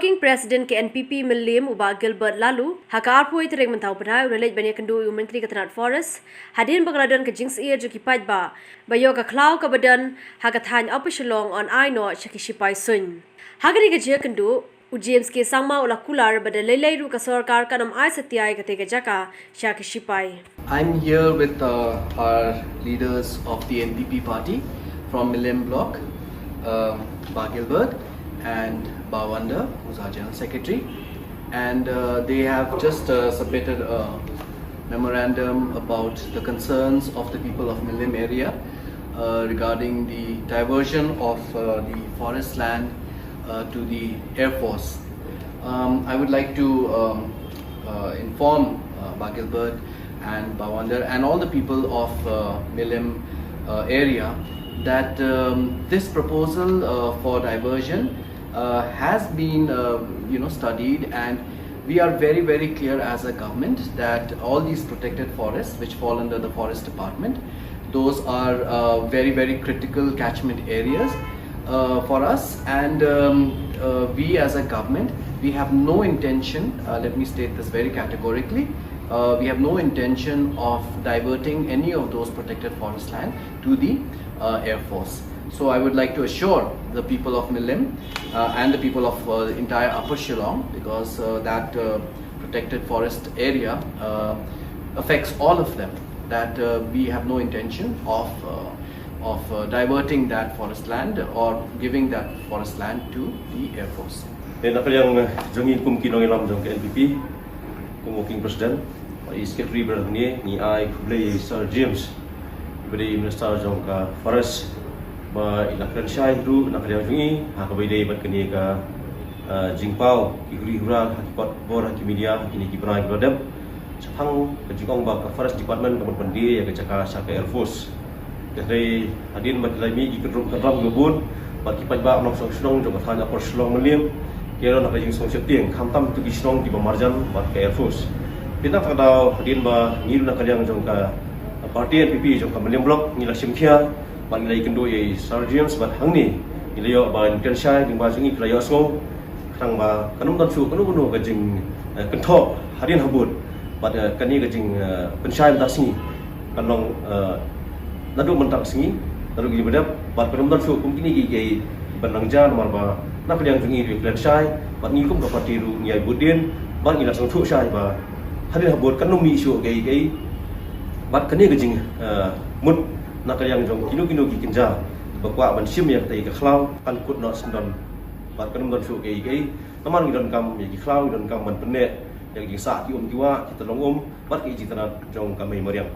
Working President ke NPP Milim Uba Gilbert lalu hakar pui tereng mentau penai relate banyak kendu Menteri Ketenat Forest hadin bangladan ke jings ia juki ba bayo ka klau ka badan hagathan opishulong on aino chakishipai sun hagari ke je kendu James ke sangma ula kular badal lelai ru ka sarkar kanam ai satyai ka tega jaka chakishipai. I'm here with our leaders of the NPP party from Milim block, Ba Gilbert and Bawanda, who's our General Secretary, and they have just submitted a memorandum about the concerns of the people of Milim area regarding the diversion of the forest land to the Air Force. I would like to inform Ba Gilbert and Bawanda and all the people of Milim area that this proposal for diversion has been studied, and we are very clear as a government that all these protected forests which fall under the forest department, those are very critical catchment areas for us, and we as a government, we have no intention, let me state this very categorically, we have no intention of diverting any of those protected forest land to the Air Force. So I would like to assure the people of Milim and the people of the entire Upper Shillong, because that protected forest area affects all of them, that we have no intention of diverting that forest land or giving that forest land to the Air Force. Apa yang jangi kum kinong ilam jong ke NPP, kum working president, secretary berani ni ai kubli Sir James, beri minister jong ka forest, ba ilakran syai tu nak dia jangi, hakabai day bat kini ka jingpau, kihuri hura, hakipat bor hakimedia, ini kibrai brodem, sapang kejungong ba ka forest department kamu pendi ya kecaka syaka Air Force. Jadi hadin bat lami ikut keram ngebun, bat kipat ba nok song jong ka Upper Shillong Milim. Kira nak jing song septiang khamtam tu kisnong di Bamarjan bat ke Air Force. Kita kadau hadin ba ngil nak kadang jong ka parti NPP jong ka Milim block ngila simkhia ban nilai kendo ye Sir James bat hangni nilai ba intern syai ding ba jungi playo so khang ba kanum dan su kanum no ka jing kentho hadin habut bat kani ka jing pensyai tak singi kanong nadu mentak singi nadu gi bedap bat kanum dan su kum kini gi banangja nomor ba nak yang jungi plan syai bat ngi kum ka parti ru ngai budin ban ngi langsung thu syai ba hadin habut kanum mi su gai bat kani ka jing mut nak yang jong kino gi kinja bakwa ban sim ya tai ka khlau kan kut no sendon bat kanum don su gai taman gi don kam ya gi khlau don kam ban penet yang gi sa ki ki wa ki tolong bat ki ji tanat jong kamai mariam.